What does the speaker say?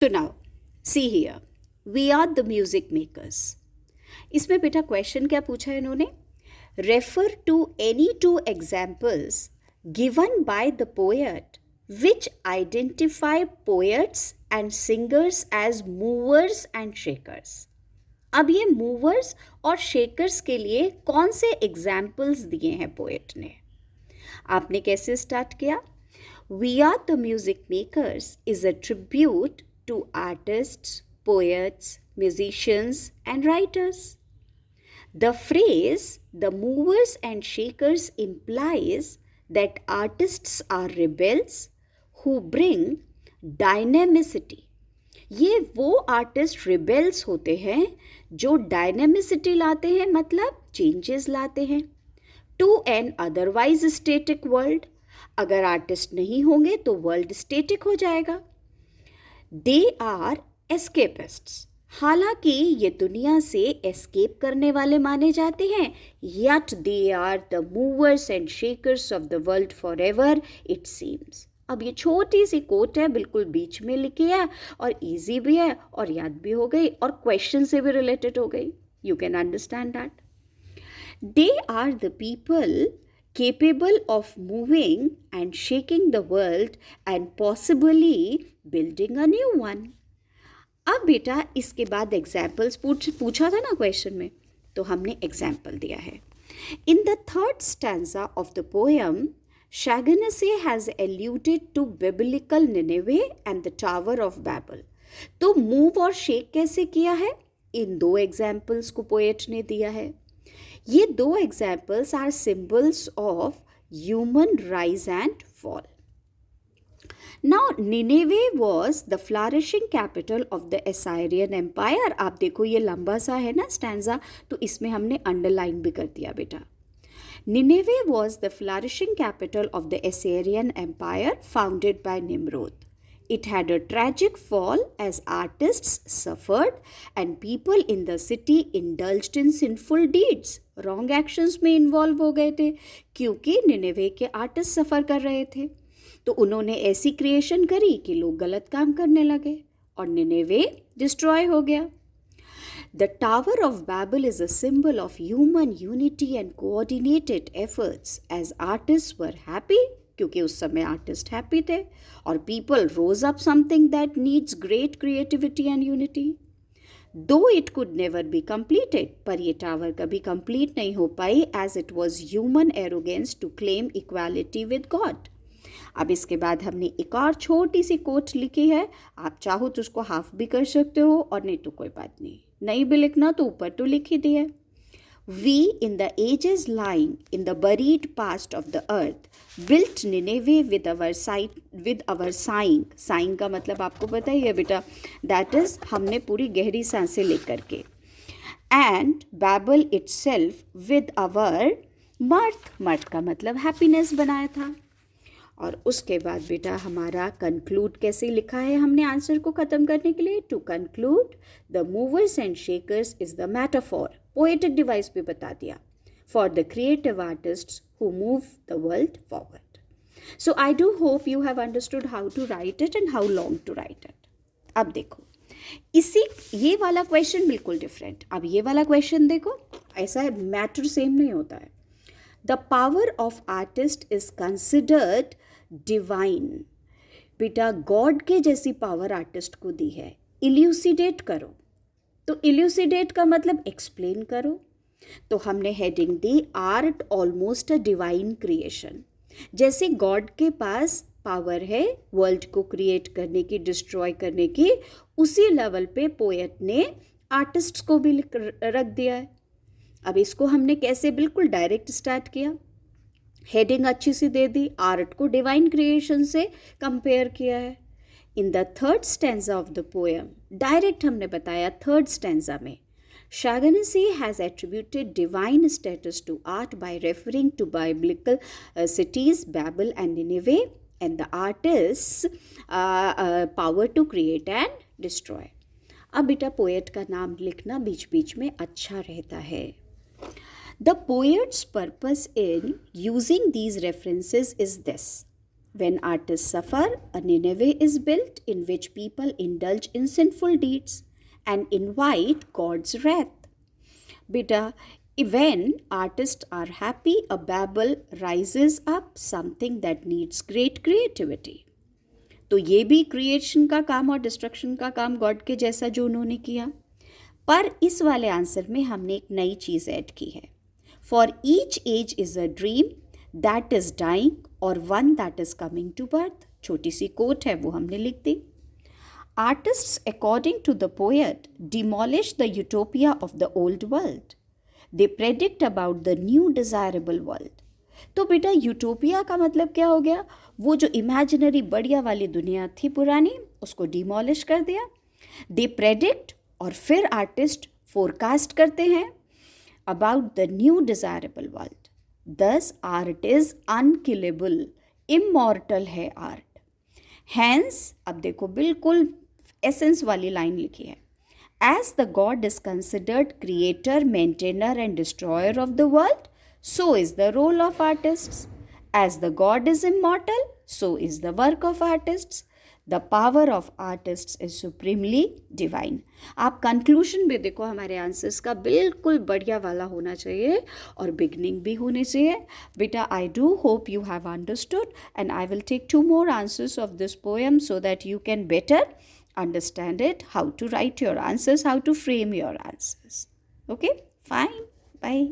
So now, see here, we are the music makers. इसमें बेटा question क्या पूछा है इन्होंने? Refer to any two examples given by the poet which identify poets and singers as movers and shakers. अब ये movers और shakers के लिए कौन से एग्जाम्पल्स दिए हैं पोएट ने? आपने कैसे स्टार्ट किया? We are the music makers is a tribute to artists, poets, musicians, and writers. The phrase the movers and shakers implies that artists are rebels who bring dynamicity. ये वो artist rebels होते हैं जो डायनेमिसिटी लाते हैं, मतलब changes लाते हैं to an otherwise static world. अगर आर्टिस्ट नहीं होंगे तो वर्ल्ड स्टेटिक हो जाएगा. They are escapists. हालांकि ये दुनिया से एस्केप करने वाले माने जाते हैं, yet they are the movers and shakers of the world forever it seems. अब ये छोटी सी कोट है, बिल्कुल बीच में लिखी है और इजी भी है और याद भी हो गई और क्वेश्चन से भी रिलेटेड हो गई. You can understand that. They are the people capable of moving and shaking the world and possibly building a new one. अब बेटा इसके बाद एग्जाम्पल्स पूछा था ना क्वेश्चन में, तो हमने एग्जाम्पल दिया है. In the third stanza of the poem Shaganase has alluded to biblical Nineveh and the Tower of Babel. तो मूव और शेक कैसे किया है? इन दो एग्जाम्पल्स को पोएट ने दिया है. ये दो examples are symbols of human rise and fall. Now Nineveh was the flourishing capital of the Assyrian Empire. आप देखो ये लंबा सा है ना स्टैंजा, तो इसमें हमने अंडरलाइन भी कर दिया बेटा. Nineveh was the flourishing capital of the Assyrian Empire founded by Nimrod. It had a tragic fall as artists suffered and people in the city indulged in sinful deeds. Wrong actions में involve हो गए थे क्योंकि निनेवे के artist सफ़र कर रहे थे. तो उन्होंने ऐसी क्रिएशन करी कि लोग गलत काम करने लगे और निनेवे डिस्ट्रॉय हो गया. The Tower of Babel is a symbol of human unity and coordinated efforts as artists were happy, क्योंकि उस समय आर्टिस्ट हैप्पी थे और people rose up something that needs great creativity and unity. Though it could never be completed, पर ये tower कभी complete नहीं हो पाई as it was human arrogance to claim equality with God. अब इसके बाद हमने एक और छोटी सी कोट लिखी है, आप चाहो तो उसको हाफ भी कर सकते हो और नहीं तो कोई बात नहीं भी लिखना तो ऊपर तो लिख ही दिया. We in the ages lying in the buried past of the earth built Nineveh with our sighing. Sighing का मतलब आपको पता ही है बेटा, that is हमने पूरी गहरी सांसें लेकर के. And Babel itself with our mirth. mirth का मतलब happiness बनाया था. और उसके बाद बेटा हमारा कंक्लूड कैसे लिखा है हमने आंसर को ख़त्म करने के लिए. To conclude the movers and shakers is the metaphor. Poetic device भी बता दिया for the creative artists who move the world forward. So I do hope you have understood how to write it and how long to write it. अब देखो ये वाला question बिल्कुल different. अब ये वाला क्वेश्चन देखो, ऐसा है मैटर सेम नहीं होता है. The power of artist is considered divine. बेटा गॉड के जैसी पावर आर्टिस्ट को दी है. इल्यूसिडेट करो, तो इल्यूसिडेट का मतलब एक्सप्लेन करो. तो हमने heading the art almost a divine creation. जैसे गॉड के पास पावर है वर्ल्ड को क्रिएट करने की, डिस्ट्रॉय करने की, उसी लेवल पे पोएट ने आर्टिस्ट को भी रख दिया है. अब इसको हमने कैसे बिल्कुल डायरेक्ट स्टार्ट किया, हेडिंग अच्छी सी दे दी, आर्ट को डिवाइन क्रिएशन से कंपेयर किया है. In the third stanza of the poem direct हमने बताया थर्ड स्टैंजा में Shaganase has attributed divine status to art by referring to biblical cities Babel and Nineveh and the artist's power to create and destroy. अब बेटा poet का नाम लिखना बीच बीच में अच्छा रहता है. The poet's purpose in using these references is this. When artists suffer, a Nineveh is built in which people indulge in sinful deeds and invite God's wrath. बेटा, when artists are happy, a Babel rises up, something that needs great creativity. तो ये भी creation का काम और destruction का काम God के जैसा जो उन्होंने किया. पर इस वाले आंसर में हमने एक नई चीज़ ऐड की है. For each age is a dream that is dying और one that is coming to birth. छोटी सी कोट है, वो हमने लिख दी. Artists, according to the poet, demolish the utopia of the old world. They predict about the new desirable world. तो बेटा utopia का मतलब क्या हो गया? वो जो इमेजिनरी बढ़िया वाली दुनिया थी पुरानी, उसको डिमोलिश कर दिया. दे प्रेडिक्ट, और फिर आर्टिस्ट फोरकास्ट करते हैं about the new desirable world. This art is unkillable, immortal है आर्ट. हैंस, अब देखो बिल्कुल एसेंस वाली लाइन लिखी है. As the God is considered creator, maintainer and destroyer of the world, so is the role of artists. As the God is immortal, so is the work of artists. The power of artists is supremely divine. आप conclusion में देखो हमारे answers का बिल्कुल बढ़िया वाला होना चाहिए और बिगनिंग भी होनी चाहिए. बेटा, I do hope you have understood and I will take 2 more answers of this poem so that you can better understand it, how to write your answers, how to frame your answers. Okay, fine, bye.